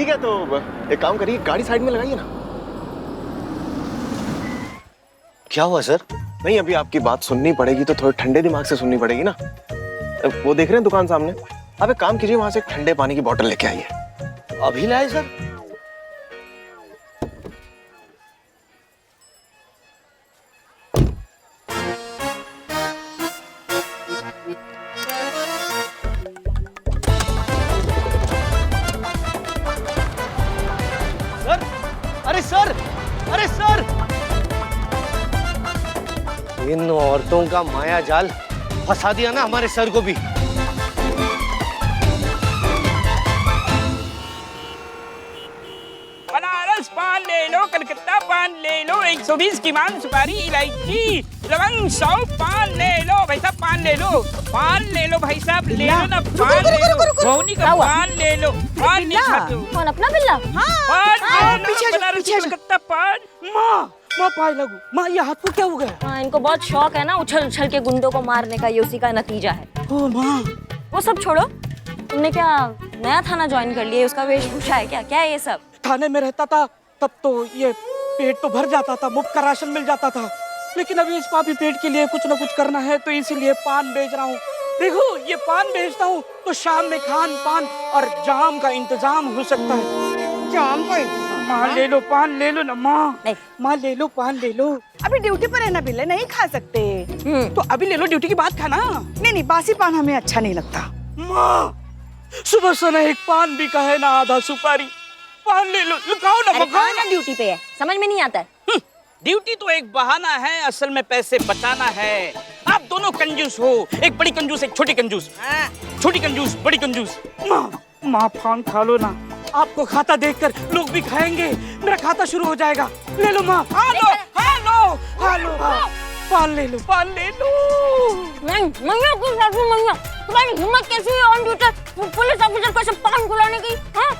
ठीक है तो एक काम करिए, गाड़ी साइड में लगाइए ना। क्या हुआ सर? नहीं, अभी आपकी बात सुननी पड़ेगी तो थोड़े ठंडे दिमाग से सुननी पड़ेगी ना। वो देख रहे हैं दुकान सामने, आप एक काम कीजिए, वहां से एक ठंडे पानी की बोतल लेके आइए। अभी लाए सर? सर, अरे सर, अरे सर! इन औरतों का माया जाल फंसा दिया ना हमारे सर को भी। बनारस पान ले लो, कलकत्ता पान ले लो, 120 की मान सुपारी, इलायची, लवंग, सौंफ, पान ले लो भाई साहब, पान ले लो, पान ले लो भाई साहब, ले लो ना पान ले लो, मौनी का पान ले लो, पान नहीं खाते हो? कौन अपना बिल्ला? पान ले लो, बनारसी कलकत्ता पान। माँ पाए लगू, माँ ये हाथ को क्या हो गया? हाँ, इनको बहुत शौक है ना उछल उछल के गुंडों को मारने का, ये उसी का नतीजा है। ओ माँ, वो सब छोड़ो, तुमने क्या नया थाना ज्वाइन कर लिया? उसका वेशभूषा है क्या? क्या है ये सब? थाने में रहता था तब तो ये पेट तो भर जाता था, मुफ्त का राशन मिल जाता था, लेकिन अभी इस पापी पेट के लिए कुछ न कुछ करना है तो इसीलिए पान बेच रहा हूँ। देखो ये पान बेचता हूँ तो शाम में खान पान और जाम का इंतजाम हो सकता है। जाम का इंतजाम? माँ ले लो पान, ले लो ना माँ। नहीं। माँ ले लो पान, ले लो। अभी ड्यूटी पर है ना बिल्ले, नहीं खा सकते। तो अभी ले लो, ड्यूटी की बात खाना। नहीं, बासी पान हमें अच्छा नहीं लगता। माँ सुबह से ना एक पान भी का है ना आधा सुपारी, पान ले लो, लुकाओ ना, अरे मगाओ कौन ना ड्यूटी पे है, समझ में नहीं आता है। ड्यूटी तो एक बहाना है, असल में पैसे बचाना है। आप दोनों कंजूस हो, एक बड़ी कंजूस एक छोटी कंजूस। छोटी कंजूस बड़ी कंजूस। माँ पान खा लो ना, आपको खाता देखकर लोग भी खाएंगे, मेरा खाता शुरू हो जाएगा। ले लो माँ, हालो हालो हालो, पान ले लो, पान ले लो। मैया कुछ सासू मैया, तुम्हारी हिम्मत कैसी है ऑन ड्यूटी पुलिस ऑफिसर को ऐसे पान खुलाने की? हाँ,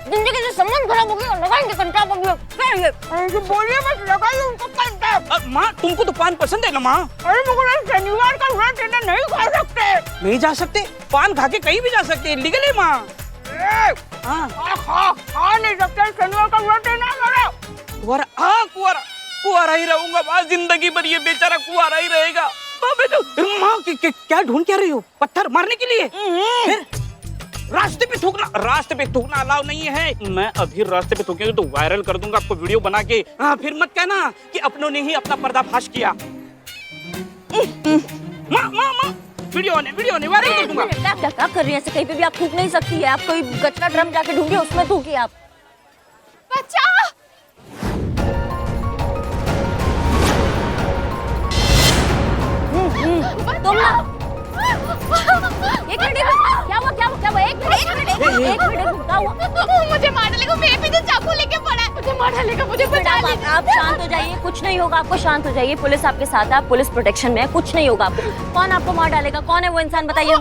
जिंदगी से संबंध खराब हो गया, लगाएंगे कंटाप हो गया। क्या है ये? अरे बोलिए मत, लगाइए उनको कंटाप। माँ तुमको तो पान पसंद है ना माँ? अरे मगर शनिवार का व्रत है ना, नहीं खा सकते। नहीं जा सकते? पान खा के कहीं भी जा सकते, लीगल है माँ। खा नहीं सकते, शनिवार का व्रत है ना हमारा। कुंवारा, हाँ कुंवारा ही रहूंगा माँ, जिंदगी भर ये बेचारा कुंवारा ही रहेगा। माँ क्या ढूंढ क्या रही हो? पत्थर मारने के लिए? फिर रास्ते पे थूकना अलाउ नहीं है। मैं अभी रास्ते पे थूकेंगे तो वायरल कर दूंगा आपको वीडियो बना के। हाँ, फिर मत कहना कि अपनों ने ही अपना पर्दाफाश किया। माँ वीडियो ने वायरल कर दूंगा। क्या कर रही है? ऐसे कहीं पे भी आप थूक नहीं सकती है। आप कोई कचरा ड्रम जाके ढूंढिए, उसमें थूकिए आप। बच्चा तुम ना एक मिनट, क्या हुआ? एक मिनट क्या हुआ? मुझे मार डालेगा, मेरे पीछे चाकू लेके पड़ा है, मुझे मार डालेगा, मुझे बचा लीजिए। आप शांत हो जाइए, कुछ नहीं होगा आपको, शांत हो जाइए। पुलिस आपके साथ है, आप पुलिस प्रोटेक्शन में है, कुछ नहीं होगा आपको। कौन आपको मार डालेगा? कौन है वो इंसान, बताइए।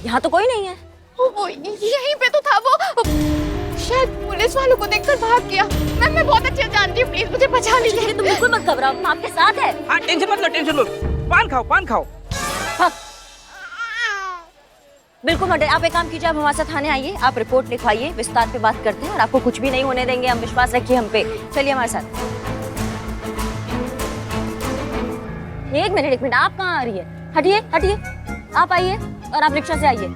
यहाँ तो कोई नहीं है। वो यहीं पे तो था, वो शायद पुलिस वालों को देखकर भाग गया। मैं बहुत अच्छे जानती हूँ, प्लीज मुझे बचा लीजिए। तुम बिल्कुल मत घबराओ, हम आपके साथ है। हाँ, टेंशन मत लो। पान खाओ। हाँ। बिल्कुल मत, आप एक काम कीजिए, आप हमारे साथ थाने आइए, आप रिपोर्ट लिखवाइए, विस्तार पे बात करते हैं और आपको कुछ भी नहीं होने देंगे, हम विश्वास रखिए हम पे। चलिए हमारे साथ। एक मिनट, आप कहाँ आ रही है? हटिए, आप आइए और आप रिक्शा से आइए।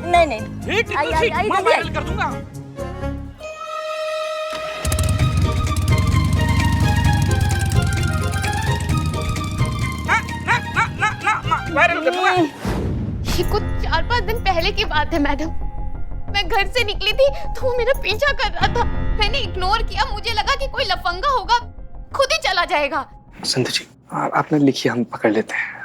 नहीं, आइए, मैं वायरल कर दूंगा। ना, वायरल कर दूंगा। ये कुछ 4-5 दिन पहले की बात है मैडम। मैं घर से निकली थी तो वो मेरा पीछा कर रहा था, मैंने इग्नोर किया, मुझे लगा कि कोई लफंगा होगा, खुद ही चला जाएगा। संध्या जी, आपने लिखिए, हम पकड़ लेते हैं।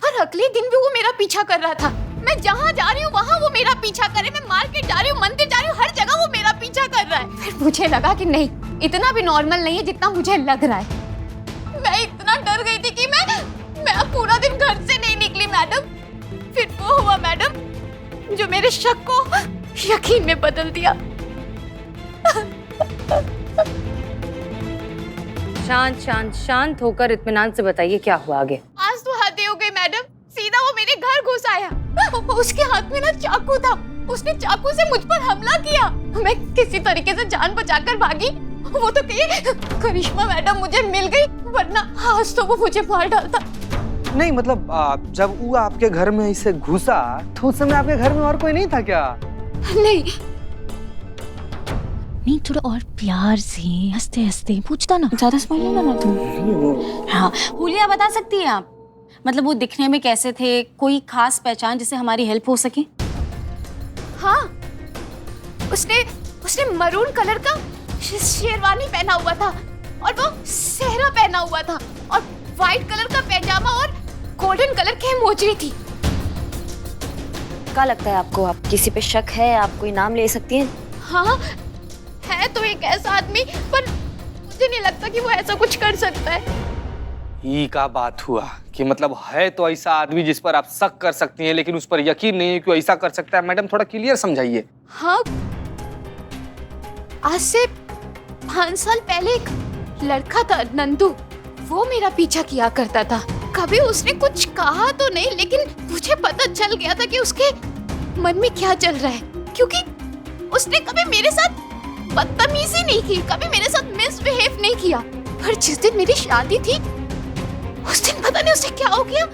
और अगले दिन भी वो मेरा पीछा कर रहा था। मैं जहाँ जा रही हूँ वहाँ वो मेरा पीछा करे, मैं मार्केट जा रही हूँ, मंदिर जा रही हूँ, हर जगह वो मेरा पीछा कर रहा है। फिर मुझे लगा कि नहीं, इतना भी नॉर्मल नहीं है जितना मुझे लग रहा है। मैं इतना डर गई थी कि मैं अब पूरा दिन घर से नहीं निकली मैडम। फिर वो हुआ मैडम जो मेरे शक को यकीन में बदल दिया। शांत शांत शांत होकर इत्मीनान से बताइए क्या हुआ आगे। आज तो हद हो गई मैडम, सीधा वो मेरे घर घुस आया। उसके हाथ में ना चाकू था, उसने चाकू से मुझ पर हमला किया। मैं किसी तरीके से जान बचाकर भागी। वो तो कही करिश्मा मैडम मुझे मिल गई, वरना आज तो वो मुझे मार डालता। नहीं मतलब जब वो आपके घर में इसे घुसा तो उस समय आपके घर में और कोई नहीं था क्या? नहीं, थोड़ा और प्यार से हंसते हंसते पूछता ना, ज्यादा स्माइल नहीं करना तुम। हाँ, हुलिया बता सकती हैं आप? मतलब वो दिखने में कैसे थे, कोई खास पहचान जिससे हमारी हेल्प हो सके? हाँ, उसने मरून कलर का शेरवानी पहना हुआ था और वो सेहरा पहना हुआ था और व्हाइट कलर का पैजामा और गोल्डन कलर की मोजरी थी। क्या लगता है आपको? आप किसी पे शक है? आप कोई नाम ले सकती हैं? हाँ, है तो एक ऐसा आदमी, पर मुझे नहीं लगता कि वो ऐसा कुछ कर सकता है। ये का बात हुआ कि मतलब है तो ऐसा आदमी जिस पर आप शक कर सकती हैं, लेकिन उस पर यकीन नहीं है कि वो ऐसा कर सकता है। मैडम थोड़ा क्लियर समझाइए। हाँ, आज से 5 साल पहले एक लड़का था नंदू, वो मेरा पीछा किया करता था। कभी उसने कुछ कहा तो नहीं, लेकिन मुझे पता चल गया था कि उसके मन में क्या चल रहा है, क्योंकि उसने कभी मेरे साथ बदतमीजी नहीं की, कभी मेरे साथ मिसबिहेव नहीं किया। पर जिस दिन मेरी शादी थी, उस दिन पता नहीं उसे क्या हो गया,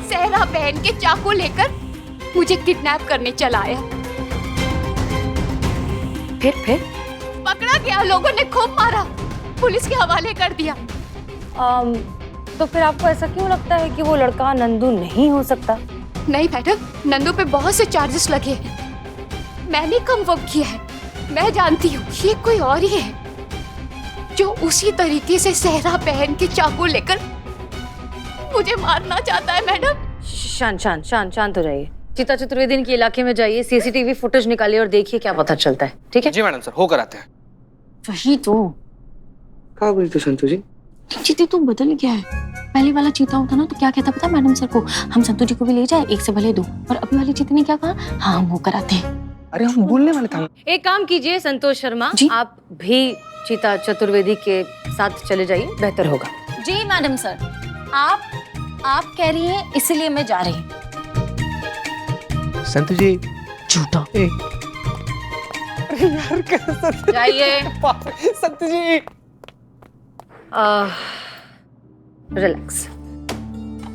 सेहरा पहन के चाकू लेकर मुझे किडनैप करने चला आया। फिर पकड़ा गया, लोगों ने खूब मारा, पुलिस के हवाले कर दिया। तो फिर आपको ऐसा क्यों लगता है कि वो लड़का नंदू नहीं हो सकता? नहीं मैडम, नंदू पे बहुत से चार्जेस लगे हैं। मैंने कम वर्क किया है, मैं जानती हूँ ये कोई और ही है जो उसी तरीके से सेहरा पहन के चाकू लेकर मुझे मारना चाहता है। मैडम शांत शांत शांत शांत हो जाइए। चीता चतुर्वेदी के इलाके में जाइए, सीसीटीवी फुटेज निकालिए और देखिए क्या पता चलता है। ठीक है जी मैडम सर, होकर आते हैं। वही तो। क्या बोली तो संतु जी? चीते तो बदल गया है। पहले वाला चीता होता ना तो क्या कहता पता मैडम सर को, हम संतु जी को भी ले जाए, एक से भले दो। और अभी वाले चीते ने क्या कहा? हाँ, हम वो कराते हैं। अरे हम बोलने वाले थे। एक काम कीजिए संतोष शर्मा, जी? आप भी चीता चतुर्वेदी के साथ चले जाइए, बेहतर होगा। जी मैडम सर, आप कह रही हैं इसलिए मैं जा रही हूँ। संतु जी झूठा। यार कैसा जाइए। संतु जी रिलैक्स।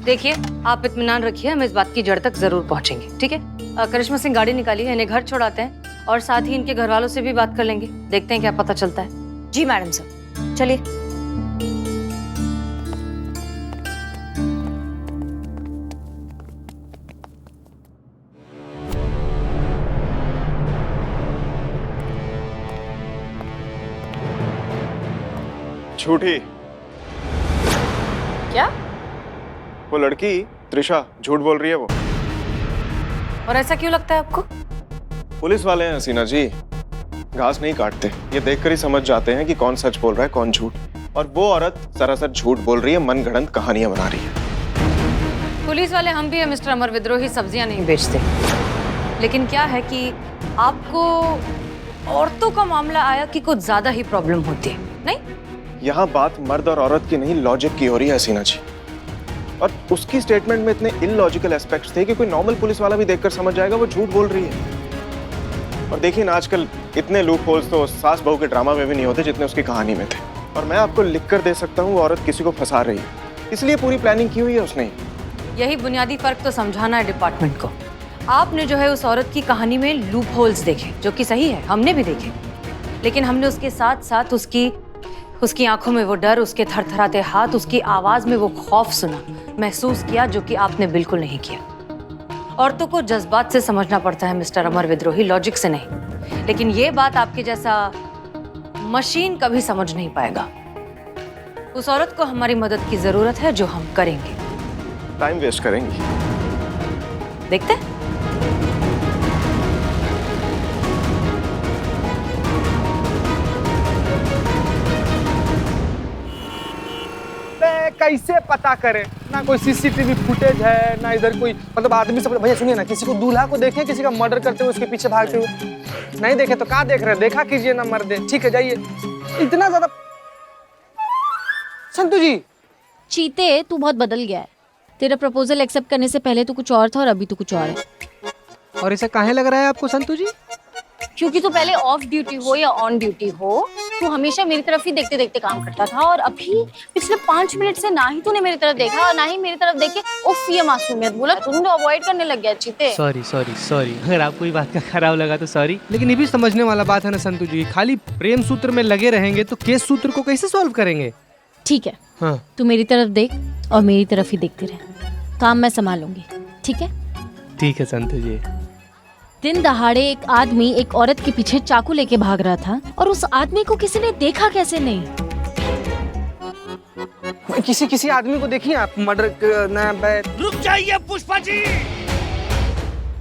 देखिए, आप इत्मीनान रखिए, हम इस बात की जड़ तक जरूर पहुंचेंगे। ठीक है? करिश्मा सिंह गाड़ी निकालिए, इन्हें घर छोड़ाते हैं और साथ ही इनके घर वालों से भी बात कर लेंगे, देखते हैं क्या पता चलता है। जी मैडम सर, चलिए। झूठी। क्या? वो लड़की त्रिशा झूठ बोल रही है वो। और ऐसा क्यों लगता है आपको? पुलिस वाले हैं हसीना जी, घास नहीं काटते, ये देखकर ही समझ जाते हैं कि कौन सच बोल रहा है कौन झूठ। और वो औरत सरासर झूठ बोल रही है, मनगढ़ंत कहानियां बना रही है। पुलिस वाले हम भी है मिस्टर अमर विद्रोही, सब्जियां नहीं बेचते। लेकिन क्या है कि आपको औरतों का मामला आया कि कुछ ज्यादा ही प्रॉब्लम होती है, नहीं? यहाँ बात मर्द और औरत की नहीं, लॉजिक की हो रही है हसीना जी। और उसकी स्टेटमेंट में इतने इलॉजिकल एस्पेक्ट्स थे कि कोई नॉर्मल पुलिस वाला भी देखकर समझ जाएगा वो झूठ बोल रही है। और देखिए ना, आजकल इतने लूप होल्स तो सास बहू के ड्रामा में भी नहीं होते जितने उसकी कहानी में थे। और मैं आपको लिख कर दे सकता हूँ वो औरत किसी को फंसा रही है, इसलिए पूरी प्लानिंग की हुई है उसने। यही बुनियादी फर्क तो समझाना है डिपार्टमेंट को। आपने जो है उस औरत की कहानी में लूप होल्स देखे, जो कि सही है, हमने भी देखे। लेकिन हमने उसके साथ साथ उसकी आंखों में वो डर, उसके थरथराते हाथ, उसकी आवाज में वो खौफ सुना, महसूस किया, जो कि आपने बिल्कुल नहीं किया। औरतों को जज्बात से समझना पड़ता है मिस्टर अमर विद्रोही, लॉजिक से नहीं। लेकिन ये बात आपके जैसा मशीन कभी समझ नहीं पाएगा। उस औरत को हमारी मदद की जरूरत है, जो हम करेंगे। टाइम वेस्ट करेंगे, देखते हैं। कैसे पता करें? ना कोई सीसीटीवी फुटेज है, ना इधर कोई मतलब आदमी सब। भैया सुनिए ना, किसी को दूल्हा को देखे किसी का मर्डर करते हुए उसके पीछे भागते हुए नहीं देखे तो कहाँ देख रहे हैं? देखा कीजिए ना मर्दे। ठीक है जाइए। इतना ज्यादा संतु जी। चीते, तू बहुत बदल गया है। तेरा प्रपोजल एक्सेप्ट करने से पहले तू कुछ और था और अभी तू कुछ और है। और ऐसा काहे लग रहा है आपको संतु जी? क्योंकि तू पहले ऑफ ड्यूटी हो या ऑन ड्यूटी हो, तू हमेशा मेरी तरफ ही देखते देखते काम करता था, और अभी पिछले 5 मिनट से ना ही तूने मेरी तरफ देखा और ना ही मेरी तरफ देख के उफ ये मासूमियत बोला, तूने तो अवॉइड करने लग गया चीते। सॉरी अगर आपको ये बात का खराब लगा तो सॉरी, लेकिन ये भी समझने वाला बात है ना संतु जी, खाली प्रेम सूत्र में लगे रहेंगे तो केस सूत्र को कैसे सॉल्व करेंगे? ठीक है, हाँ तू मेरी तरफ देख और मेरी तरफ ही देखते रहे, काम मैं संभालूंगी, ठीक है? ठीक है संतु जी। दिन दहाड़े एक आदमी एक औरत के पीछे चाकू लेके भाग रहा था और उस आदमी को किसी ने देखा कैसे नहीं? किसी आदमी को देखिए आप मर्डर ना। रुक जाइए पुष्पा जी,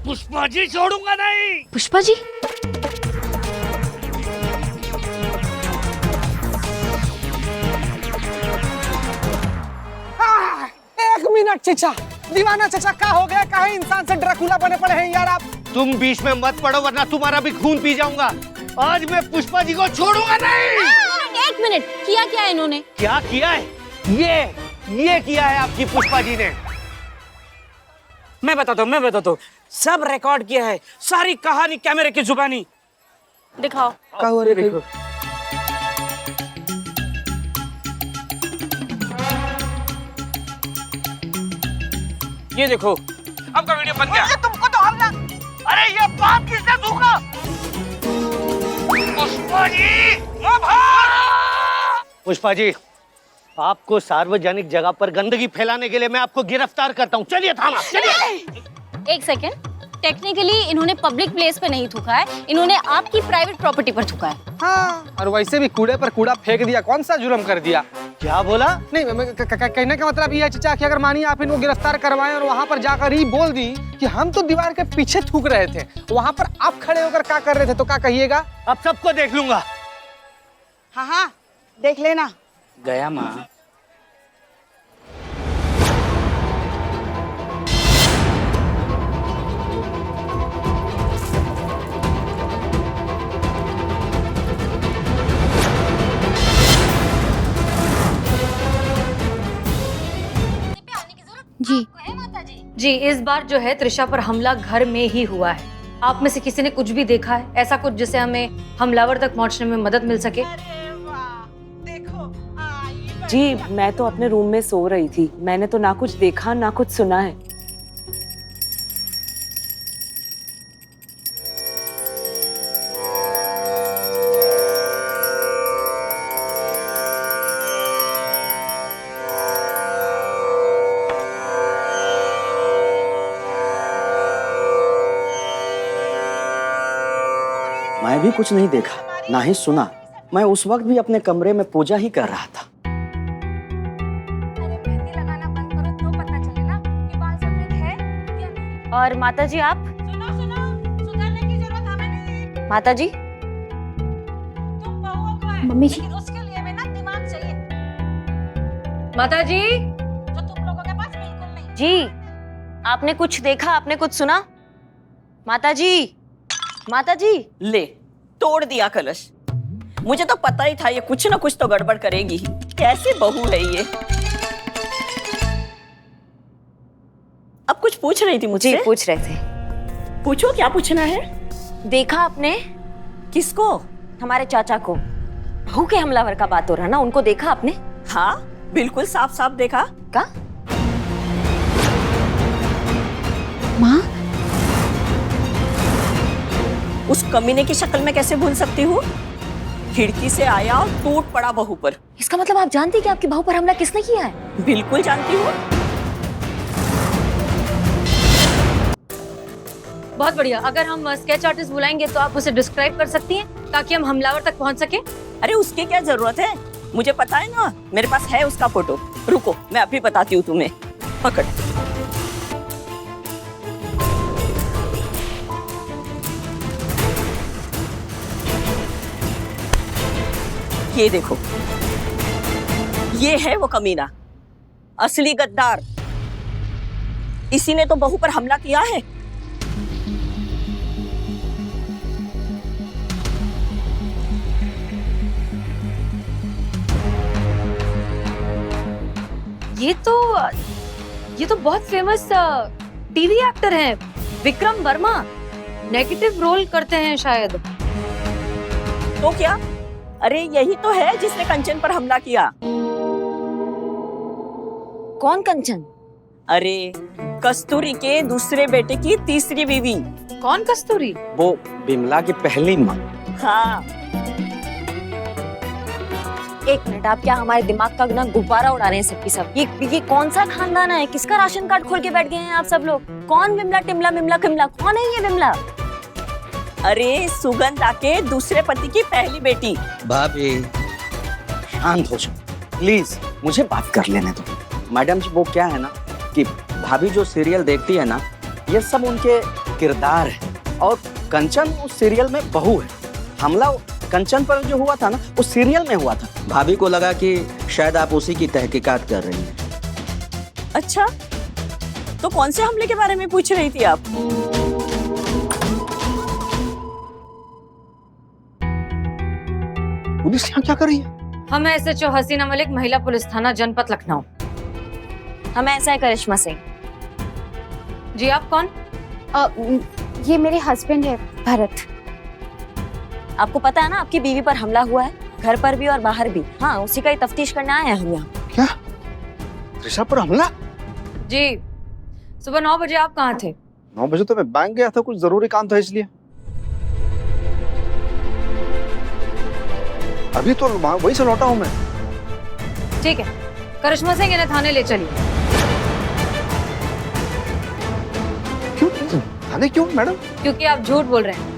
पुष्पा जी छोड़ूंगा नहीं। पुष्पा जी? एक मिनट चचा, दीवाना चचा क्या हो गया? काहे इंसान से ड्रैकुला बने पड़े हैं यार आप? तुम बीच में मत पड़ो वरना तुम्हारा भी खून पी जाऊंगा। आज मैं पुष्पा जी को छोड़ूंगा नहीं। एक मिनट, किया क्या इन्होंने? क्या किया है? ये किया है आपकी पुष्पा जी ने। मैं बताता हूँ, सब रिकॉर्ड किया है, सारी कहानी कैमरे की जुबानी। दिखाओ। क्या हुआ रे? देखो ये देखो आपका वीडियो बन गया। तुमको तो हमला। अरे ये बात किसने थूका? पुष्पा जी, पुष्पा जी, आपको सार्वजनिक जगह पर गंदगी फैलाने के लिए मैं आपको गिरफ्तार करता हूँ। चलिए थाना, चलिए। एक सेकेंड, टेक्निकली इन्होंने पब्लिक प्लेस पे नहीं थूका है, इन्होंने आपकी प्राइवेट प्रॉपर्टी पर थूका है। हाँ, और वैसे भी कूड़े पर कूड़ा फेंक दिया, कौन सा जुर्म कर दिया? क्या बोला? नहीं, कहने का मतलब ये है चचा कि अगर मानिए आप इनको गिरफ्तार करवाएं और वहाँ पर जाकर ही बोल दी कि हम तो दीवार के पीछे थूक रहे थे, वहाँ पर आप खड़े होकर क्या कर रहे थे, तो क्या कहिएगा? अब सबको देख लूंगा। हाँ देख लेना। गया माँ। जी, इस बार जो है त्रिशा पर हमला घर में ही हुआ है। आप में से किसी ने कुछ भी देखा है ऐसा कुछ जिससे हमें हमलावर तक पहुंचने में मदद मिल सके? जी मैं तो अपने रूम में सो रही थी, मैंने तो ना कुछ देखा ना कुछ सुना है। मैं भी कुछ नहीं देखा ना ही सुना, मैं उस वक्त भी अपने कमरे में पूजा ही कर रहा था। और माता जी आप? सुधारने की जरूरत हमें नहीं। माता जी? मम्मी जी? उसके लिए भी ना दिमाग चाहिए। माता जी? जो तुम लोगों के पास बिल्कुल नहीं। जी, आपने कुछ देखा, आपने कुछ सुना? माता जी? माता जी? ले तोड़ दिया कलश। मुझे तो पता ही था ये कुछ ना कुछ तो गड़बड़ करेगी ही। कैसी बहू है ये? अब कुछ पूछ रही थी मुझसे? जी पूछ रहे थे। पूछो, क्या पूछना है? देखा आपने? किसको? हमारे चाचा को। बहू के हमलावर का बात हो रहा ना, उनको देखा आपने? हाँ बिल्कुल साफ साफ देखा। का? माँ? उस कमीने की शक्ल में कैसे भूल सकती हूँ? खिड़की से आया और टूट पड़ा बहू पर। इसका मतलब आप जानती हैं कि आपकी बहू पर हमला किसने किया है? बिल्कुल जानती हूँ। बहुत बढ़िया। अगर हम स्केच आर्टिस्ट बुलाएंगे तो आप उसे डिस्क्राइब कर सकती हैं ताकि हम हमलावर तक पहुंच सके? अरे उसकी क्या जरूरत है, मुझे पता है ना, मेरे पास है उसका फोटो। रुको मैं अभी बताती हूँ तुम्हें। पकड़। ये देखो, ये है वो कमीना, असली गद्दार। इसी ने तो बहू पर हमला किया है। ये तो बहुत फेमस टीवी एक्टर हैं, विक्रम वर्मा। नेगेटिव रोल करते हैं शायद। तो क्या? अरे यही तो है जिसने कंचन पर हमला किया। कौन कंचन? अरे कस्तूरी के दूसरे बेटे की तीसरी बीवी। कौन कस्तूरी? वो बिमला की पहली माँ। हाँ। एक मिनट, आप क्या हमारे दिमाग का ना गुब्बारा उड़ा रहे हैं सबकी सब? ये कौन सा खानदान है? किसका राशन कार्ड खोल के बैठ गए हैं आप सब लोग? कौन बिमला टिमला मिमला किमला? कौन है ये बिमला? अरे सुगंधा के दूसरे पति की पहली बेटी। भाभी शांत हो जाओ प्लीज, मुझे बात कर लेने दो। मैडम जी वो क्या है ना कि भाभी जो सीरियल देखती है ना, ये सब उनके किरदार है। और कंचन उस सीरियल में बहू है। हमला कंचन पर जो हुआ था ना, उस सीरियल में हुआ था। भाभी को लगा कि शायद आप उसी की तहकीकात कर रही हैं। अच्छा, तो कौन से हमले के बारे में पूछ रही थी आप? पुलिस यहाँ क्या कर रही है? हम SHO हसीना मलिक, महिला पुलिस थाना जनपद लखनऊ। हम ऐसा है करिश्मा सिंह। जी आप कौन? ये मेरे हस्बैंड है भरत। आपको पता है ना आपकी बीवी पर हमला हुआ है, घर पर भी और बाहर भी। हाँ, उसी का ही तफ्तीश करने आए हैं हम यहाँ। क्या त्रिशा पर हमला? जी सुबह 9 बजे आप कहाँ थे? 9 बजे तो मैं बैंक गया था, कुछ जरूरी काम था इसलिए। अभी तो वहीं से लौटा हूँ मैं। ठीक है, करिश्मा सिंह इन्हें थाने ले चलिए। क्यों थाने क्यों मैडम? क्योंकि आप झूठ बोल रहे हैं।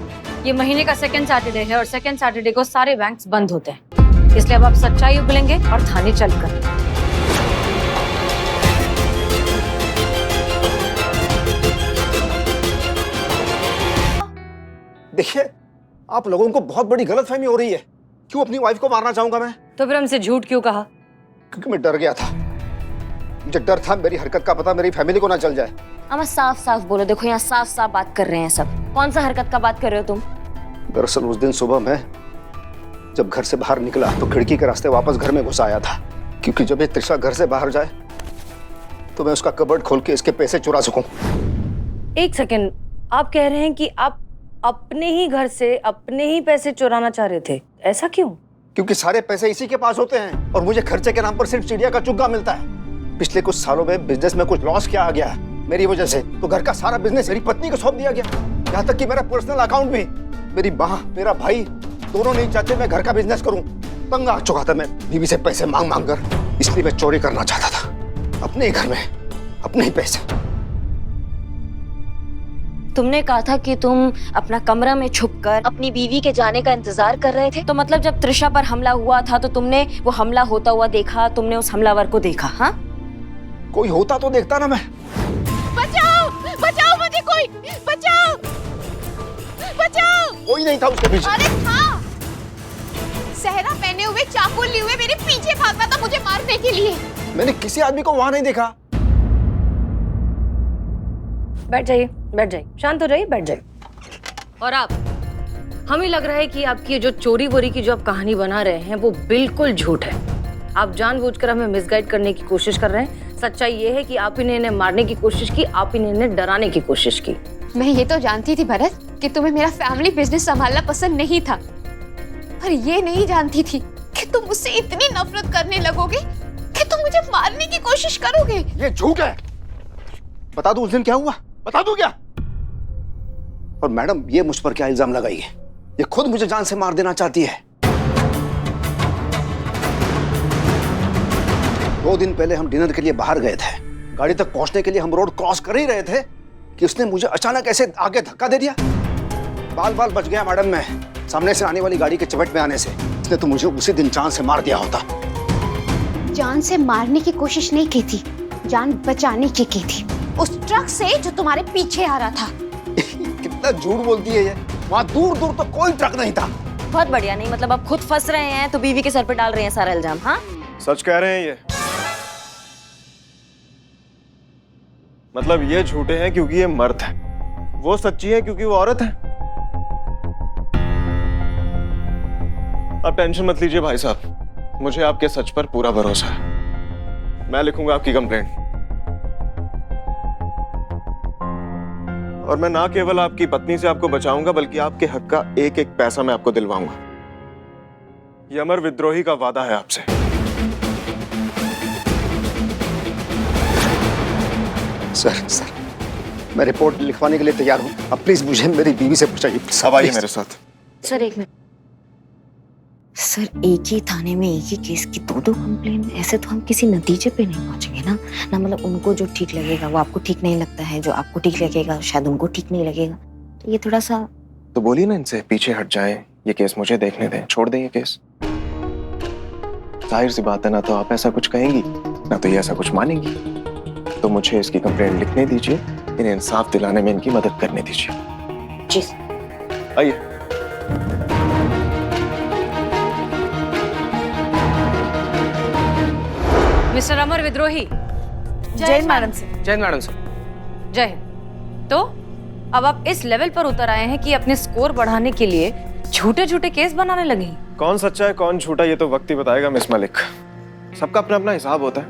ये महीने का सेकंड सैटरडे है और सेकंड सैटरडे को सारे बैंक्स बंद होते हैं, इसलिए अब आप सच्चाई उगलेंगे और थाने चलकर। देखिए, आप लोगों को बहुत बड़ी गलतफहमी हो रही है। क्यों अपनी वाइफ को मारना चाहूंगा मैं? तो फिर हमसे झूठ क्यों कहा? क्योंकि मैं डर गया था। मुझे डर था मेरी हरकत का पता मेरी फैमिली को ना चल जाए। अब साफ साफ बोलो, देखो यहाँ साफ साफ बात कर रहे हैं सब। कौन सा हरकत का बात कर रहे हो तुम? दरअसल उस दिन सुबह मैं जब घर से बाहर निकला तो खिड़की के रास्ते वापस घर में घुस आया था, क्योंकि जब ये त्रिशा घर से बाहर जाए तो मैं उसका कबर्ड खोल के इसके पैसे चुरा सकूं। एक सेकंड, आप कह रहे हैं कि आप अपने ही घर से अपने ही पैसे चुराना चाह रहे थे? ऐसा क्यों? क्योंकि सारे पैसे इसी के पास होते हैं और मुझे खर्चे के नाम पर सिर्फ चिड़िया का चुग्गा मिलता है। पिछले कुछ सालों में बिजनेस में कुछ लॉस किया आ गया मेरी वजह से, तो घर का सारा बिजनेस मेरी पत्नी को सौंप दिया गया। यहाँ तक कि मेरा पर्सनल अकाउंट भी। मेरी माँ मेरा भाई दोनों नहीं चाहते मैं घर का बिजनेस करूं। तंग आ चुका था मैं बीवी से पैसे मांग मांग कर, इसलिए मैं चोरी करना चाहता था अपने ही घर में अपने ही पैसे। तुमने कहा था कि तुम अपना कमरा में छुपकर अपनी बीवी के जाने का इंतजार कर रहे थे, तो मतलब जब त्रिशा पर हमला हुआ था तो तुमने वो हमला होता हुआ देखा, तुमने उस हमलावर को देखा? हाँ, कोई होता तो देखता ना मैं। बचाओ बचाओ मुझे, कोई बचाओ बचाओ। कोई नहीं था उसके पीछे। अरे था, सहरा पहने हुए चाकू लिए हुए मेरे पीछे भागता था मुझे मारने के लिए। मैंने किसी आदमी को वहां नहीं देखा। बैठ जाइए, बैठ जाइए, शांत हो जाइए, बैठ जाइए। और आप, हमें लग रहा है कि आपकी जो चोरी वोरी की जो आप कहानी बना रहे हैं वो बिल्कुल झूठ है। आप जानबूझकर हमें मिसगाइड करने की कोशिश कर रहे हैं। सच्चाई ये है कि आप ही ने इन्हें मारने की कोशिश की, आप ही ने इन्हें डराने की कोशिश की। मैं ये तो जानती थी भरत कि तुम्हें मेरा फैमिली बिजनेस संभालना पसंद नहीं था, पर ये नहीं जानती थी कि तुम मुझसे इतनी नफरत करने लगोगे कि तुम मुझे मारने की कोशिश करोगे। ये झूठ है। बता दूं उस दिन क्या हुआ? बता दूं क्या? और मैडम ये मुझ पर क्या इल्जाम लगाई है? ये खुद मुझे जान से मार देना चाहती है। 2 दिन पहले हम डिनर के लिए बाहर गए थे। गाड़ी तक पहुंचने के लिए हम रोड क्रॉस कर ही रहे थे कि उसने मुझे अचानक ऐसे आगे धक्का दे दिया। बाल बाल बच गया मैडम मैं सामने से आने वाली गाड़ी के चपेट में आने से। इसने तो मुझे उसी दिन जान से मार दिया होता। जान से मारने की कोशिश नहीं की थी, जान बचाने की थी, उस ट्रक से जो तुम्हारे पीछे आ रहा था। कितना झूठ बोलती है ये। वहाँ दूर दूर तो कोई ट्रक नहीं था। बहुत बढ़िया। नहीं मतलब आप खुद फंस रहे हैं तो बीवी के सर पे डाल रहे हैं सारा इल्जाम। हाँ, सच कह रहे हैं ये। मतलब ये झूठे हैं क्योंकि ये मर्द है, वो सच्ची है क्योंकि वो औरत है। अब टेंशन मत लीजिए भाई साहब, मुझे आपके सच पर पूरा भरोसा है। मैं लिखूंगा आपकी कंप्लेंट। और मैं ना केवल आपकी पत्नी से आपको बचाऊंगा, बल्कि आपके हक का एक एक पैसा मैं आपको दिलवाऊंगा। ये अमर विद्रोही का वादा है आपसे। सर मैं रिपोर्ट लिखवाने के लिए तैयार हूँ। अब प्लीज मुझे मेरी बीवी से पूछाइए। अब आइए मेरे साथ। सर एक मिनट। सर एक ही थाने में एक ही केस की दो कंप्लेन, ऐसे तो हम किसी नतीजे पे नहीं पहुंचेंगे ना। मतलब उनको जो ठीक लगेगा वो आपको ठीक नहीं लगता है, जो आपको ठीक लगेगा शायद उनको ठीक नहीं लगेगा। तो ये थोड़ा सा तो बोलिए ना इनसे पीछे हट जाए, ये केस मुझे देखने दें, छोड़ दें ये केस। जाहिर सी बात है, ना तो आप ऐसा कुछ कहेंगी ना तो ये ऐसा कुछ मानेंगी। तो मुझे इसकी कंप्लेंट लिखने दीजिए, इन्हें इंसाफ दिलाने में इनकी मदद करने दीजिए। जी आइए। मिस्टर अमर विद्रोही। जय मैडम से। जय मैडम सर। जय हिंद। तो अब आप इस लेवल पर उतर आए हैं कि अपने स्कोर बढ़ाने के लिए झूठे झूठे केस बनाने लगे हैं। कौन सच्चा है कौन झूठा ये तो वक्त ही बताएगा मिस मलिक। सबका अपना अपना हिसाब होता है।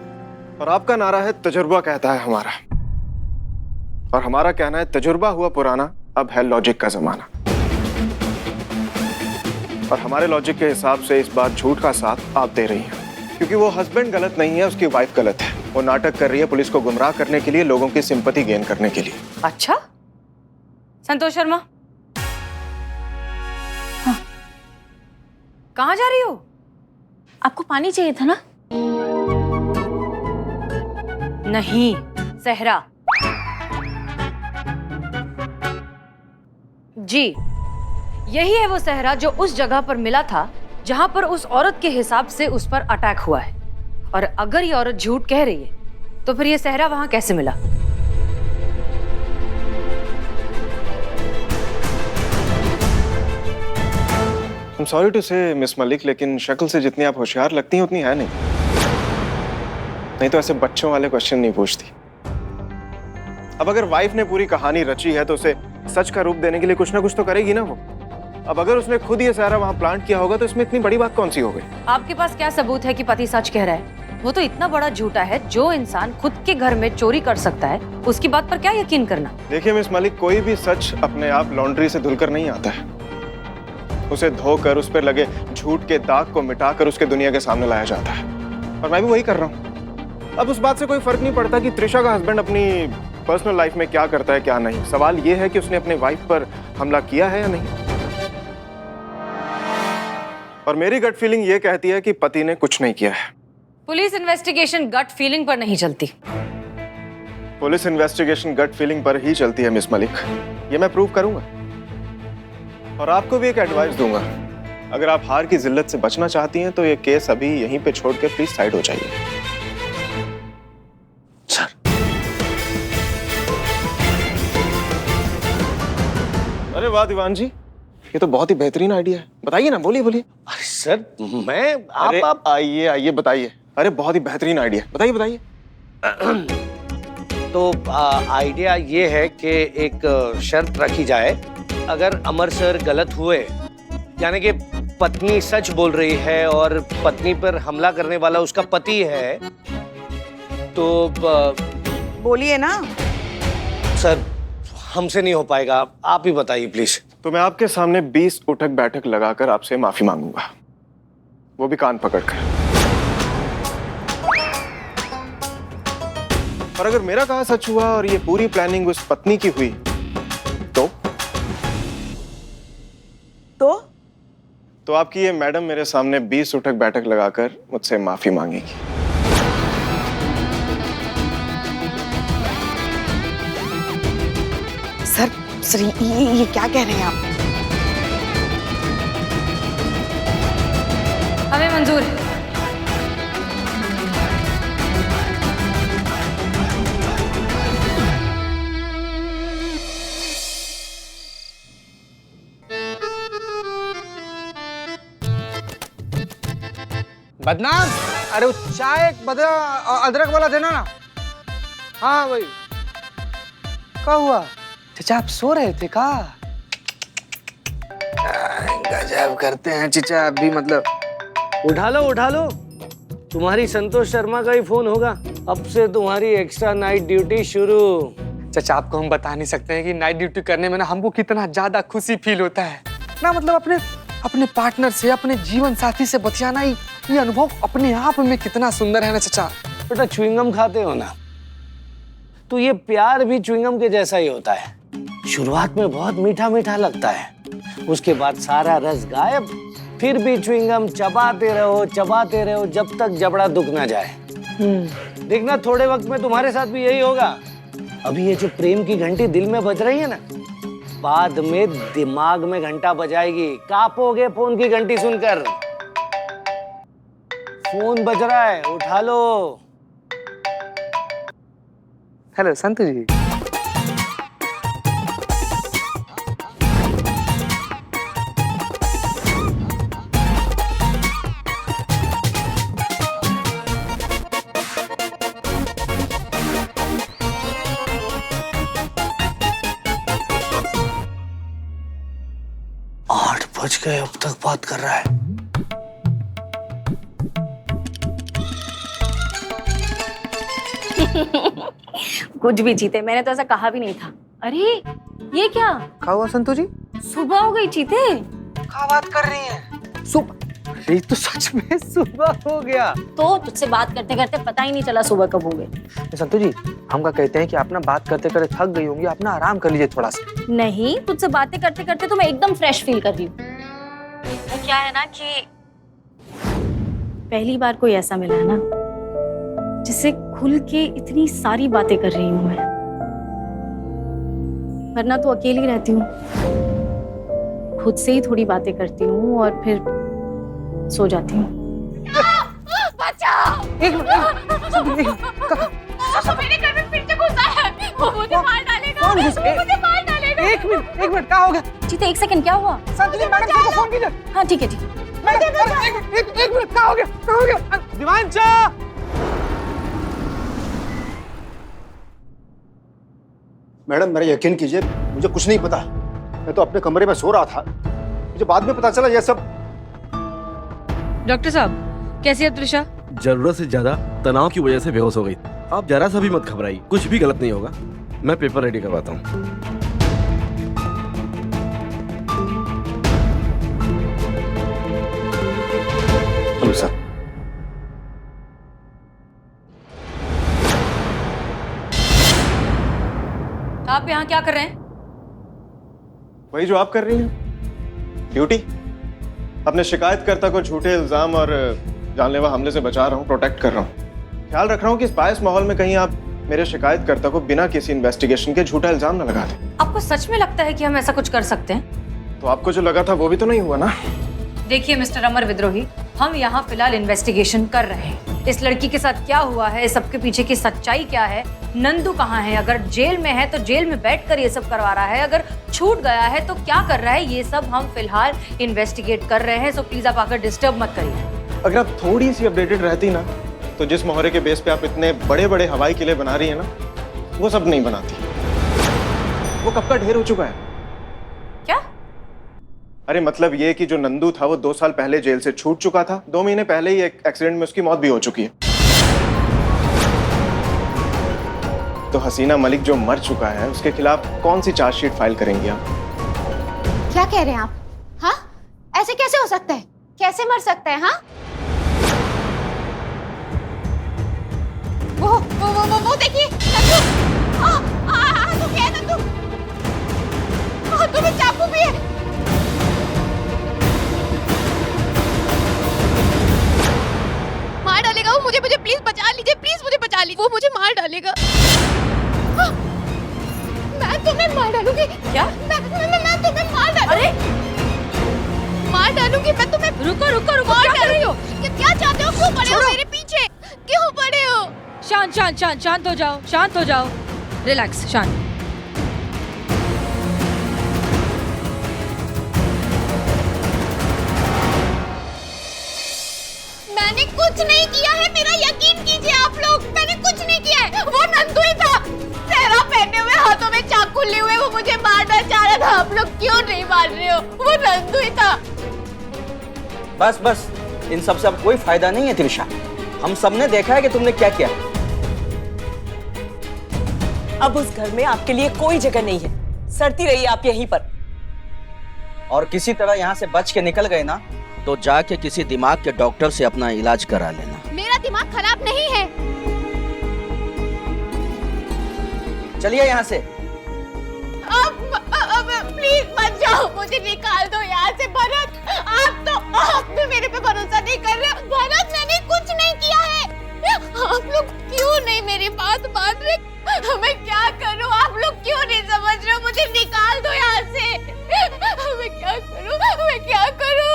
और आपका नारा है तजुर्बा कहता है हमारा, और हमारा कहना है तजुर्बा हुआ पुराना, अब है लॉजिक का जमाना। और हमारे लॉजिक के हिसाब से इस बार झूठ का साथ आप दे रही हैं, क्योंकि वो हस्बैंड गलत नहीं है, उसकी वाइफ गलत है। वो नाटक कर रही है पुलिस को गुमराह करने के लिए, लोगों की सिंपैथी गेन करने के लिए। अच्छा संतोष शर्मा, हाँ। कहाँ जा रही हो? आपको पानी चाहिए था ना? नहीं सहरा जी, यही है वो सहरा जो उस जगह पर मिला था जहां पर उस औरत के हिसाब से उस पर अटैक हुआ है। और अगर ये औरत झूठ कह रही है तो फिर ये सहरा वहां कैसे मिला? I'm sorry to say miss Malik, लेकिन शक्ल से जितनी आप होशियार लगती हैं उतनी है नहीं तो ऐसे बच्चों वाले क्वेश्चन नहीं पूछती। अब अगर वाइफ ने पूरी कहानी रची है तो उसे सच का रूप देने के लिए कुछ ना कुछ तो करेगी ना वो। अब अगर उसने खुद ये सारा वहां प्लांट किया होगा तो इसमें इतनी बड़ी बात कौन सी हो गई? आपके पास क्या सबूत है कि पति सच कह रहा है? वो तो इतना बड़ा झूठा है, जो इंसान खुद के घर में चोरी कर सकता है उसकी बात पर क्या यकीन करना? देखिए मिस मलिक, कोई भी सच अपने आप लॉन्ड्री से धुलकर नहीं आता है। उसे धोकर उस पर लगे झूठ के दाग को मिटाकर उसके दुनिया के सामने लाया जाता है। और मैं भी वही कर रहा हूँ। अब उस बात से कोई फर्क नहीं पड़ता कि त्रिशा का हस्बैंड अपनी पर्सनल लाइफ में क्या करता है क्या नहीं। सवाल यह है कि उसने अपने वाइफ पर हमला किया है या नहीं। और मेरी गट फीलिंग ये कहती है कि पति ने कुछ नहीं किया है। पुलिस इन्वेस्टिगेशन गट फीलिंग पर नहीं चलती। पुलिस इन्वेस्टिगेशन गट फीलिंग पर ही चलती है मिस मलिक, ये मैं प्रूव करूंगा। और आपको भी एक एडवाइस दूंगा, अगर आप हार की जिल्लत से बचना चाहती हैं तो ये केस अभी यहीं पे छोड़ के प्लीज साइड हो जाइए। सर अरे वाह दीवान जी, ये तो बहुत ही बेहतरीन आइडिया है। बताइए ना, बोलिए बोलिए। अरे सर मैं आप आइए आइए बताइए। अरे बहुत ही बेहतरीन आइडिया, बताइए बताइए। तो आइडिया ये है कि एक शर्त रखी जाए, अगर अमर सर गलत हुए, यानी कि पत्नी सच बोल रही है और पत्नी पर हमला करने वाला उसका पति है, तो बोलिए ना। सर हमसे नहीं हो पाएगा, आप ही बताइए प्लीज। तो मैं आपके सामने 20 उठक बैठक लगाकर आपसे माफी मांगूंगा, वो भी कान पकड़कर। और अगर मेरा कहा सच हुआ और ये पूरी प्लानिंग उस पत्नी की हुई तो आपकी ये मैडम मेरे सामने 20 उठक बैठक लगाकर मुझसे माफी मांगेगी। सर ये क्या कह रहे हैं आप? हमें मंजूर है। बदनाम, अरे वो चाय बदला अदरक वाला देना ना। हाँ भाई, क्या हुआ चचा, आप सो रहे थे का? गजब करते हैं चचा अभी, मतलब उठा लो, तुम्हारी संतोष शर्मा का ही फोन होगा। अब से तुम्हारी एक्स्ट्रा नाइट ड्यूटी शुरू। चाचा आपको हम बता नहीं सकते हैं कि नाइट ड्यूटी करने में ना हमको कितना ज्यादा खुशी फील होता है ना। मतलब अपने पार्टनर से, अपने जीवन साथी से बतियाना ये अनुभव अपने आप में कितना सुंदर है ना चाचा। बेटा च्युइंगम खाते हो ना, तो ये प्यार भी च्युइंगम के जैसा ही होता है। शुरुआत में बहुत मीठा मीठा लगता है, उसके बाद सारा रस गायब, फिर भी च्युइंगम चबाते रहो जब तक जबड़ा दुख ना जाए। देखना थोड़े वक्त में तुम्हारे साथ भी यही होगा। अभी ये जो प्रेम की घंटी दिल में बज रही है ना, बाद में दिमाग में घंटा बजाएगी। कांपोगे फोन की घंटी सुनकर। फोन बज रहा है, उठा लो। हेलो संतु जी। बच गए, अब तक बात कर रहा है। कुछ भी चीते, मैंने तो ऐसा कहा भी नहीं था। अरे ये क्या हुआ संतु जी? सुबह हो गई चीते। क्या बात कर रही हैं? सुबह? ये तो सच में सुबह हो गया। तो तुझसे बात करते करते पता ही नहीं चला सुबह कब हो गई। संतु जी हम क्या कहते हैं कि आप ना बात करते करते थक गई होंगी, आप ना आराम कर लीजिए थोड़ा सा। नहीं, तुझसे बातें करते करते तो मैं एकदम फ्रेश फील कर रही हूँ। वो क्या है ना कि पहली बार कोई ऐसा मिला है ना जिससे खुल के इतनी सारी बातें कर रही हूँ मैं। वरना तो अकेली रहती हूँ, खुद से ही थोड़ी बातें करती हूँ और फिर सो जाती हूँ। बचाओ! मेरे घर में फिर से घुसा है। वो मुझे मार डालेगा। वो मुझे मार डालेगा। एक मिनट क्या होगा? चीते एक सेकंड, क्या हुआ? संतु जी मैडम को फोन कीजिए। हाँ ठीक है ठीक है। एक मिनट क्या हो गया? दिवांचा! मैडम मेरा यकीन कीजिए, मुझे कुछ नहीं पता। मैं तो अपने कमरे में सो रहा था, मुझे बाद में पता चला यह सब। डॉक्टर साहब कैसी है त्रिशा? जरूरत से ज्यादा तनाव की वजह से बेहोश हो गई। आप जरा सा भी मत घबराइए, कुछ भी गलत नहीं होगा। मैं पेपर रेडी करवाता हूँ। सर आप यहाँ क्या कर रहे हैं? वही जो आप कर रही हैं, ड्यूटी। अपने शिकायतकर्ता को झूठे इल्जाम और जानलेवा हमले से बचा रहा हूँ, प्रोटेक्ट कर रहा हूँ। ख्याल रख रहा हूँ कि इस बायस माहौल में कहीं आप मेरे शिकायतकर्ता को बिना किसी इन्वेस्टिगेशन के झूठा इल्जाम न लगा दें। आपको सच में लगता है कि हम ऐसा कुछ कर सकते हैं? तो आपको जो लगा था वो भी तो नहीं हुआ ना। देखिए मिस्टर अमर विद्रोही, हम यहाँ फिलहाल इन्वेस्टिगेशन कर रहे हैं। इस लड़की के साथ क्या हुआ है, सबके पीछे की सच्चाई क्या है, नंदू कहाँ है, अगर जेल में है तो जेल में बैठकर ये सब करवा रहा है, अगर छूट गया है तो क्या कर रहा है, ये सब हम फिलहाल इन्वेस्टिगेट कर रहे हैं। सो प्लीज आप आकर डिस्टर्ब मत करिए। अगर आप थोड़ी सी अपडेटेड रहती ना, तो जिस मोहरे के बेस पे आप इतने बड़े बड़े हवाई किले बना रही है ना, वो सब नहीं बनाती। वो कब का ढेर हो चुका है। क्या? अरे मतलब ये कि जो नंदू था वो 2 साल पहले जेल से छूट चुका था। 2 महीने पहले ही एक एक्सीडेंट में उसकी मौत भी हो चुकी है। तो हसीना मलिक जो मर चुका है उसके खिलाफ कौन सी चार्जशीट फाइल करेंगी आप? क्या कह रहे हैं आप? हाँ, ऐसे कैसे हो सकता है? कैसे मर सकता है? हाँ, वो देखिए नंदू। तो क्या है नंदू? तुम्हें चाकू भी है। मार डालेगा वो मुझे। प्लीज बचा लीजिए, प्लीज मुझे बचा लीजिए। वो मुझे मार डालेगा। मैं तुम्हें मार डालूंगी। क्या? मैं तुम्हें मार डालूंगी। अरे मार डालूंगी मैं तुम्हें। रुको, क्या कर रही हो? क्या चाहते हो? क्यों पड़े हो मेरे पीछे? क्यों पड़े हो? शांत हो जाओ। रिलैक्स, शांत। मैंने कुछ नहीं किया है, मेरा यकीन कीजिए आप लोग। मैंने कुछ नहीं किया है। वो नंदू ही था, सेहरा पहने हुए, हाथों में चाकू लिए हुए। वो मुझे मारना चाह रहा था। आप लोग क्यों नहीं मार रहे हो? वो नंदू ही था। बस इन सब से अब कोई फायदा नहीं है त्रिशा। हम सबने देखा है कि तुमने क्या किया। अब उस घर में आपके लिए कोई जगह नहीं है। सड़ती रहिए आप यहीं पर। और किसी तरह यहाँ से बच के निकल गए ना तो जाके किसी दिमाग के डॉक्टर से अपना इलाज करा लेना। मेरा दिमाग खराब नहीं है। चलिए यहाँ से। अब प्लीज मत जाओ, मुझे निकाल दो यहाँ से। भरत, आप भी मेरे पे भरोसा नहीं कर रहे। भरत, मैंने कुछ नहीं किया है। आप लोग क्यों नहीं मेरी बात मान रहे? मैं क्या करूं? आप लोग क्यों नहीं समझ रहे हो? मुझे निकाल दो यहाँ से। मैं क्या करूं? मैं क्या करूं?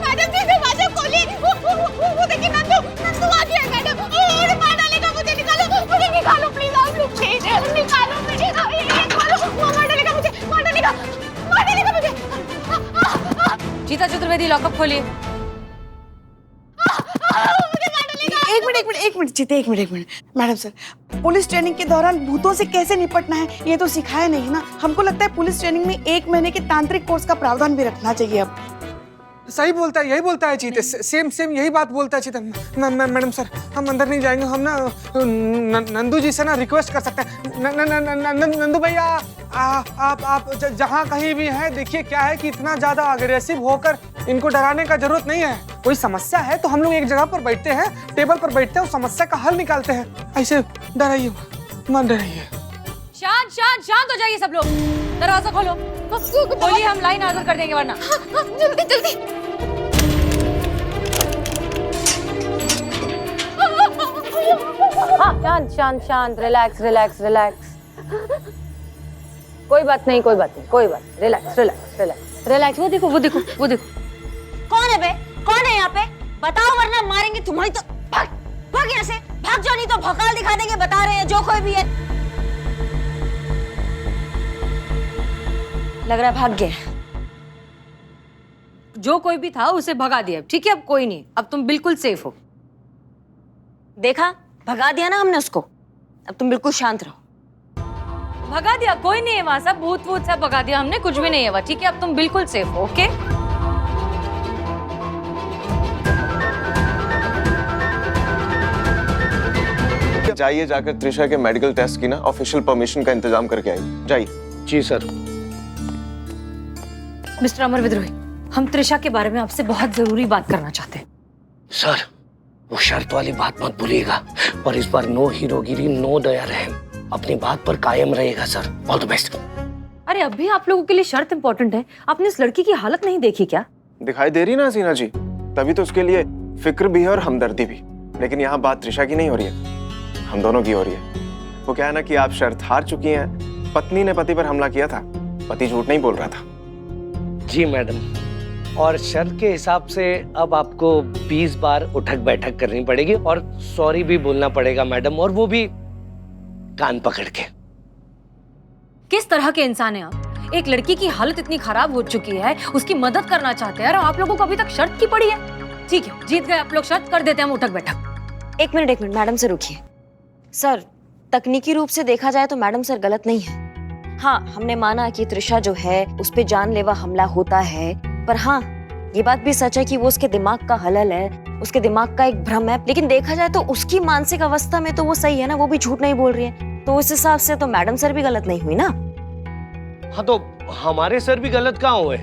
मैडम जी दरवाजा खोलिए। वो देखिए नंदू आ गया है मैडम। और मार डालेगा मुझे। मुझे निकालो प्लीज। आप लोग प्लीज निकालो मुझे। वो मार डालेगा मुझे। चीता चतुर्वेदी लॉकअप खोलिए। एक मिनट चीते, एक minute. Madam sir, police training के दौरान भूतों से कैसे निपटना है ये तो सिखाया नहीं ना। हमको लगता है पुलिस ट्रेनिंग में 1 महीने के तांत्रिक कोर्स का प्रावधान भी रखना चाहिए। अब सही बोलता है, यही बोलता है चीते। सेम यही बात बोलता है चीते। मैडम सर, हम अंदर नहीं जाएंगे। हम ना नंदू जी से ना रिक्वेस्ट कर सकते हैं। नंदू भैया, आप जहाँ कहीं भी हैं, देखिए क्या है कि इतना ज्यादा अग्रेसिव होकर इनको डराने का जरूरत नहीं है। कोई समस्या है तो हम लोग एक जगह पर बैठते हैं, टेबल पर बैठते हैं, उस समस्या का हल निकालते हैं। ऐसे डराइए मत, डराइए। शांत हो जाइए सब लोग। दरवाजा खोलो। बोलिए, हम लाइन हाजिर कर देंगे वरना। जल्दी। हाँ, शांत। रिलैक्स। कोई बात नहीं। रिलैक्स। वो देखो। कौन है बे? कौन है यहाँ पे? बताओ वरना मारेंगे तुम्हारी। तो भाग यहाँ से। भाग जाओ, नहीं तो भौकाल दिखा देंगे। बता रहे हैं जो कोई भी है। लग रहा है भाग गया। जो कोई भी था उसे भगा दिया, ठीक है? अब कोई नहीं, अब तुम बिल्कुल सेफ हो। देखा, भगा दिया ना हमने उसको। अब तुम बिल्कुल शांत रहो। भगा दिया, कोई नहीं है वहां। सब भूत सब भगा दिया हमने, कुछ भी नहीं है वहां, ठीक है? अब तुम बिल्कुल सेफ हो। ओके? जाइए, जाकर त्रिशा के मेडिकल टेस्ट की ना ऑफिशियल परमिशन का इंतजाम करके आइए। जाइए। जी सर। मिस्टर अमर विद्रोही, हम त्रिशा के बारे में आपसे बहुत जरूरी बात करना चाहते हैं। सर, वो शर्त वाली बात मत भूलिएगा। और इस बार नो हीरोगिरी, नो दया रहम। अपनी बात पर कायम रहेगा सर। All the best. अरे अभी आप लोगों के लिए शर्त इंपॉर्टेंट है। आपने इस लड़की की हालत नहीं देखी क्या? दिखाई दे रही ना हसीना जी, तभी तो उसके लिए फिक्र भी है और हमदर्दी भी। लेकिन यहाँ बात त्रिशा की नहीं हो रही है, हम दोनों की हो रही है। वो क्या है ना कि आप शर्त हार चुकी हैं। पत्नी ने पति पर हमला किया था, पति झूठ नहीं बोल रहा था। जी मैडम, और शर्त के हिसाब से अब आपको 20 बार उठक बैठक करनी पड़ेगी और सॉरी भी बोलना पड़ेगा मैडम, और वो भी कान पकड़ के। किस तरह के इंसान हैं आप? एक लड़की की हालत इतनी खराब हो चुकी है, उसकी मदद करना चाहते हैं और आप लोगों को अभी तक शर्त की पड़ी है। ठीक है, जीत गए आप लोग, शर्त कर देते हैं हम उठक बैठक। एक मिनट मैडम से रुकिए। सर, तकनीकी रूप से देखा जाए तो मैडम सर गलत नहीं है। हाँ, हमने माना कि त्रिशा जो है उस पे जानलेवा हमला होता है, पर हाँ, ये बात भी सच है कि वो उसके दिमाग का हलल है, उसके दिमाग का एक भ्रम है। लेकिन देखा जाए तो उसकी मानसिक अवस्था में तो वो सही है ना, वो भी झूठ नहीं बोल रही है। तो उस हिसाब से तो मैडम सर भी गलत नहीं हुई ना। हाँ, तो हमारे सर भी गलत कहाँ हुए?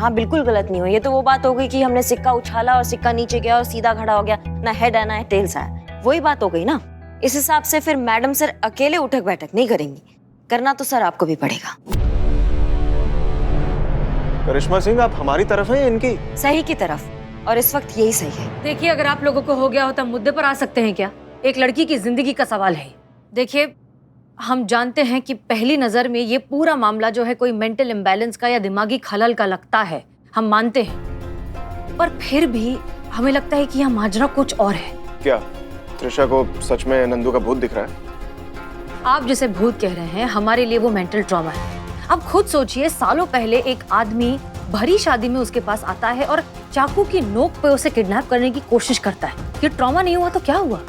हाँ, बिल्कुल गलत नहीं हुई। ये तो वो बात हो गई कि हमने सिक्का उछाला और सिक्का नीचे गया और सीधा खड़ा हो गया, ना हेड है ना टेल्स आया। वही बात हो गई ना। इस हिसाब से फिर मैडम सर अकेले उठक बैठक नहीं करेंगी, करना तो सर आपको भी पड़ेगा। करिश्मा सिंह, आप हमारी तरफ हैं इनकी? सही की तरफ, और इस वक्त यही सही है। देखिए, अगर आप लोगों को हो गया हो तो मुद्दे पर आ सकते हैं क्या? एक लड़की की जिंदगी का सवाल है। देखिए, हम जानते हैं कि पहली नजर में ये पूरा मामला जो है कोई मेंटल इम्बैलेंस का या दिमागी खलल का लगता है, हम मानते हैं, पर फिर भी हमें लगता है कि यह माजरा कुछ और है। क्या त्रिशा को सच में नंदू का भूत दिख रहा है? आप जिसे भूत कह रहे हैं, हमारे लिए वो मेंटल ट्रॉमा है। अब खुद सोचिए, सालों पहले एक आदमी भरी शादी में उसके पास आता है और चाकू की नोक पे उसे किडनैप करने की कोशिश करता है। ये ट्रॉमा नहीं हुआ तो क्या हुआ?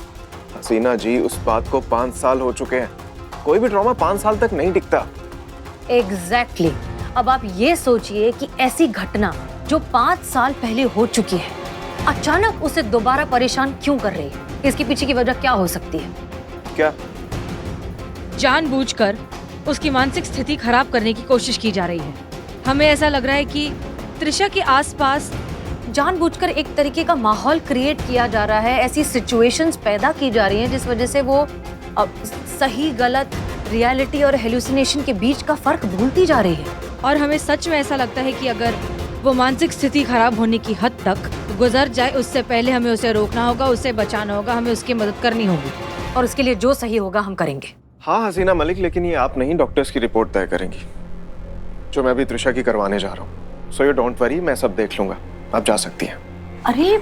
हसीना जी, उस बात को 5 साल हो चुके हैं। कोई भी ट्रॉमा 5 साल तक नहीं टिकता। एग्जैक्टली। अब आप ये सोचिए कि ऐसी घटना जो 5 साल पहले हो चुकी है अचानक उसे दोबारा परेशान क्यों कर रही है? इसके पीछे की वजह क्या हो सकती है? क्या? जानबूझकर उसकी मानसिक स्थिति खराब करने की कोशिश की जा रही है। हमें ऐसा लग रहा है कि त्रिशा के आसपास जानबूझकर एक तरीके का माहौल क्रिएट किया जा रहा है, ऐसी सिचुएशंस पैदा की जा रही हैं जिस वजह से वो सही गलत, रियलिटी और हेलुसिनेशन के बीच का फर्क भूलती जा रही है। और हमें सच में ऐसा लगता है कि अगर वो मानसिक स्थिति खराब होने की हद तक गुजर जाए उससे पहले हमें उसे रोकना होगा, उसे बचाना होगा, हमें उसकी मदद करनी होगी और उसके लिए जो सही होगा हम करेंगे। हाँ हसीना मलिक, लेकिन ये आप नहीं डॉक्टर्स की रिपोर्ट तय करेंगी, जो मैं अभी त्रिशा की करवाने जा रहा हूँ। सो यू डोंट वरी, मैं सब देख लूंगा। आप जा सकती हैं। अरे ये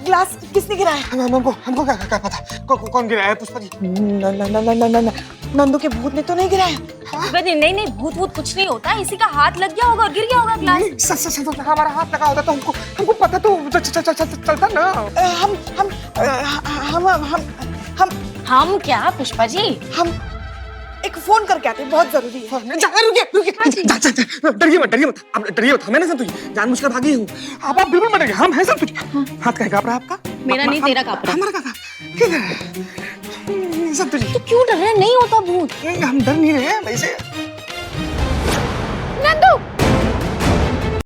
ग्लास किसने गिराया? हमको क्या पता कौन गिराया? पुष्पा जी, नंदू के भूत ने तो नहीं गिराया। नहीं, भूत कुछ नहीं होता, इसी का हाथ लग गया होगा, गिर गया होगा ग्लास। सच हमारा हाथ लगा होता तो हमको पता तो चलता ना। हम क्या पुष्पा जी, हम एक फोन करके आते हैं, बहुत जरूरी है। रुकिए, डरिए मत, आप डरिए मत। हमें ना सब तुझे जानबूझकर भागी हूँ। आप बिल्कुल मत डरिए, हम हैं सब तुझे। हाथ का काँप रहा है आपका? मेरा नहीं, तेरा काँप रहा है। हमारा किधर है? सब तुझे। तो क्यों डर रहे हैं? नहीं होता भूत। हम डर नहीं रहे हैं वैसे।